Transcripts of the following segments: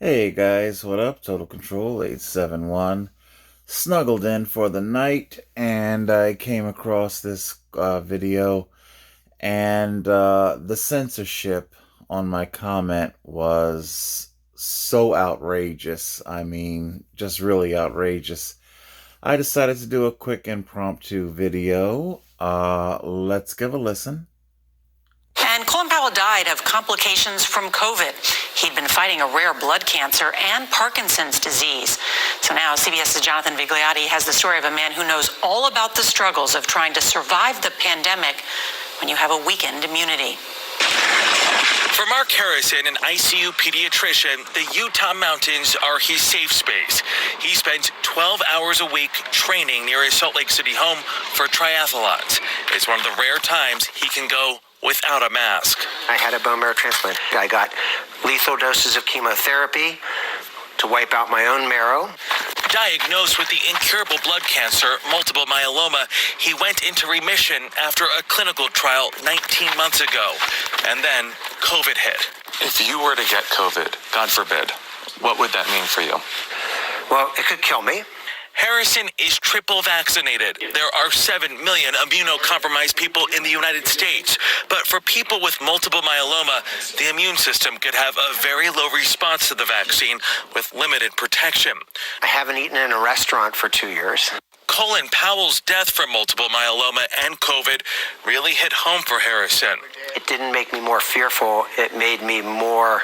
Hey guys, what up? Total Control 871. Snuggled in for the night and I came across this video and the censorship on my comment was so outrageous. I mean, just really outrageous. I decided to do a quick impromptu video. Let's give a listen. And Colin Powell died of complications from COVID. He'd been fighting a rare blood cancer and Parkinson's disease. So now CBS's Jonathan Vigliotti has the story of a man who knows all about the struggles of trying to survive the pandemic when you have a weakened immunity. For Mark Harrison, an ICU pediatrician, the Utah mountains are his safe space. He spent 12 hours a week training near his Salt Lake City home for triathlons. It's one of the rare times he can go without a mask. I had a bone marrow transplant. I got lethal doses of chemotherapy to wipe out my own marrow. Diagnosed with the incurable blood cancer, multiple myeloma, he went into remission after a clinical trial 19 months ago. And then COVID hit. If you were to get COVID, God forbid, what would that mean for you? Well, it could kill me. Harrison is triple vaccinated. There are 7 million immunocompromised people in the United States. But for people with multiple myeloma, the immune system could have a very low response to the vaccine with limited protection. I haven't eaten in a restaurant for 2 years. Colin Powell's death from multiple myeloma and COVID really hit home for Harrison. It didn't make me more fearful. It made me more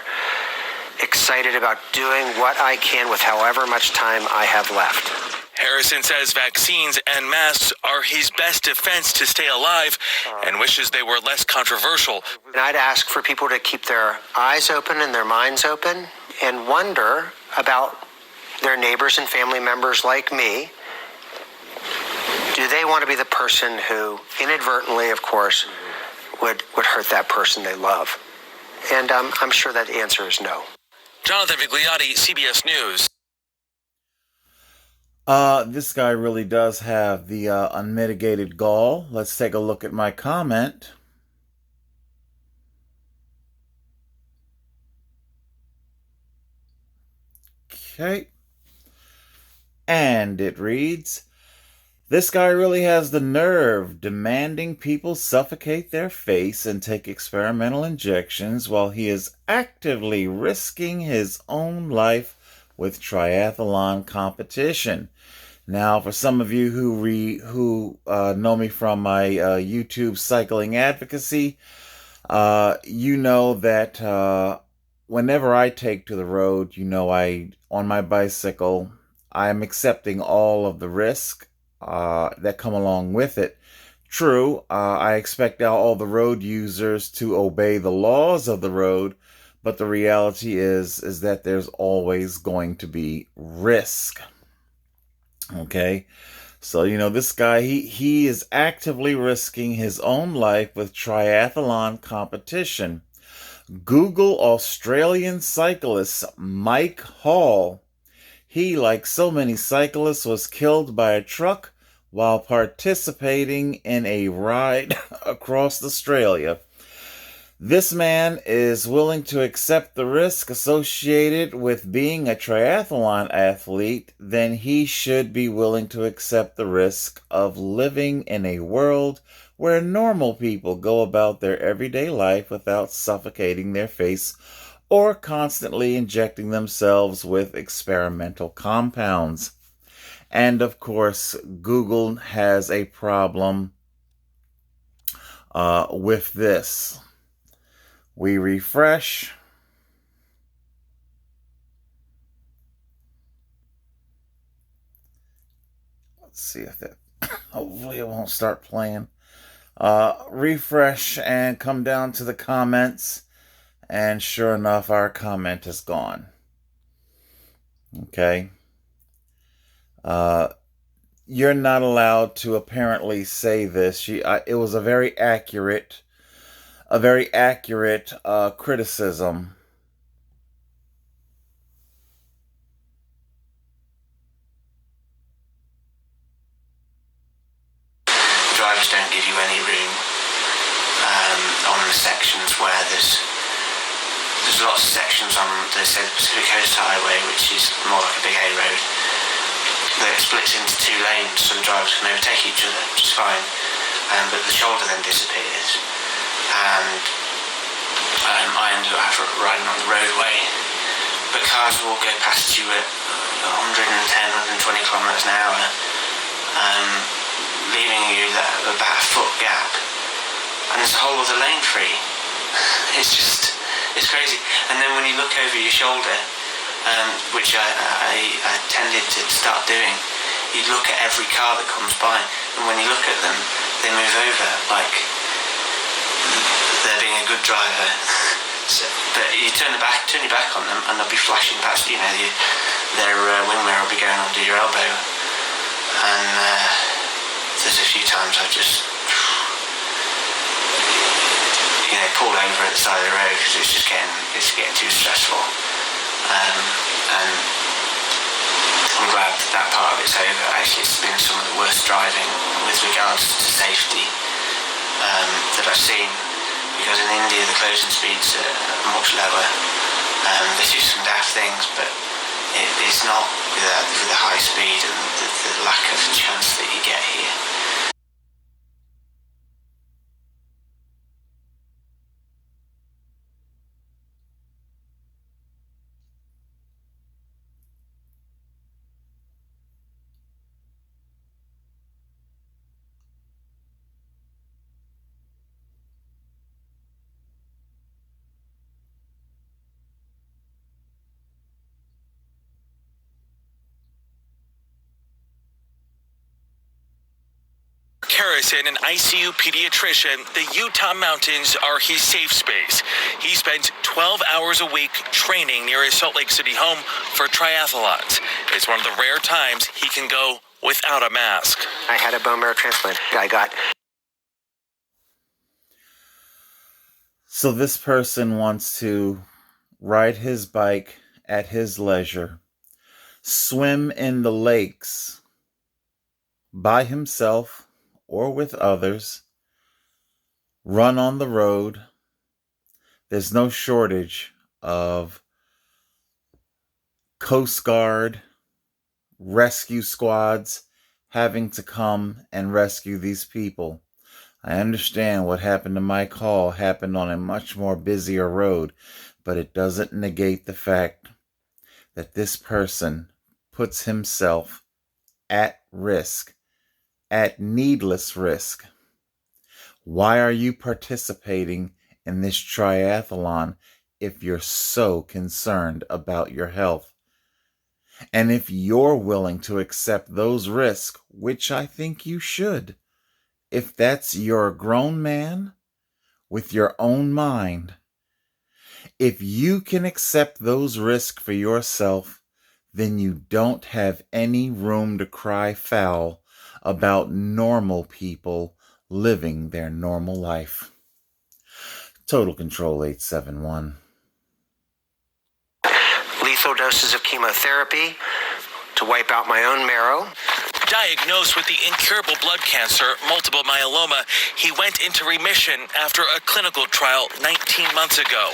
excited about doing what I can with however much time I have left. Harrison says vaccines and masks are his best defense to stay alive and wishes they were less controversial. And I'd ask for people to keep their eyes open and their minds open and wonder about their neighbors and family members like me. Do they want to be the person who inadvertently, of course, would hurt that person they love? And I'm sure that answer is no. Jonathan Vigliotti, CBS News. This guy really does have the unmitigated gall. Let's take a look at my comment. Okay. And it reads, this guy really has the nerve demanding people suffocate their face and take experimental injections while he is actively risking his own life with triathlon competition. Now, for some of you who know me from my YouTube cycling advocacy, you know that whenever I take to the road, on my bicycle, I'm accepting all of the risk that come along with it. True, I expect all the road users to obey the laws of the road, but the reality is that there's always going to be risk. Okay, so this guy, he is actively risking his own life with triathlon competition. Google Australian cyclist Mike Hall. He, like so many cyclists, was killed by a truck while participating in a ride across Australia. This man is willing to accept the risk associated with being a triathlon athlete, then he should be willing to accept the risk of living in a world where normal people go about their everyday life without suffocating their face or constantly injecting themselves with experimental compounds. And of course, Google has a problem with this. We refresh. Let's see if that, hopefully it won't start playing. Refresh and come down to the comments. And sure enough, our comment is gone. Okay. You're not allowed to apparently say this. It was a very accurate criticism. Drivers don't give you any room on the sections where there's a lot of sections on the Pacific Coast Highway, which is more like a big A road, that splits into two lanes so the drivers can overtake each other, which is fine. But the shoulder then disappears, and I ended up riding on the roadway. But cars will go past you at 110, 120 kilometres an hour, leaving you about a foot gap, and there's a whole other lane free. It's crazy. And then when you look over your shoulder, which I tended to start doing, you look at every car that comes by, and when you look at them, they move over like they're being a good driver. But you turn your back on them, and they'll be flashing past. Their wing mirror will be going under your elbow. And there's a few times I've just pulled over at the side of the road because it's getting too stressful. And I'm glad that part of it's over. Actually, it's been some of the worst driving with regards to safety that I've seen, because in India the closing speeds are much lower. They do some daft things, but it's not with the high speed and the lack of chance that you get here. Harrison, an ICU pediatrician, the Utah mountains are his safe space. He spent 12 hours a week training near his Salt Lake City home for triathlons. It's one of the rare times he can go without a mask. I had a bone marrow transplant. So this person wants to ride his bike at his leisure, swim in the lakes by himself or with others, run on the road. There's no shortage of Coast Guard rescue squads having to come and rescue these people. I understand what happened to my call happened on a much more busier road, but it doesn't negate the fact that this person puts himself at risk, at needless risk. Why are you participating in this triathlon if you're so concerned about your health? And if you're willing to accept those risks, which I think you should, if that's your grown man with your own mind, if you can accept those risks for yourself, then you don't have any room to cry foul about normal people living their normal life. Total Control 871. Lethal doses of chemotherapy to wipe out my own marrow. Diagnosed with the incurable blood cancer, multiple myeloma, he went into remission after a clinical trial 19 months ago.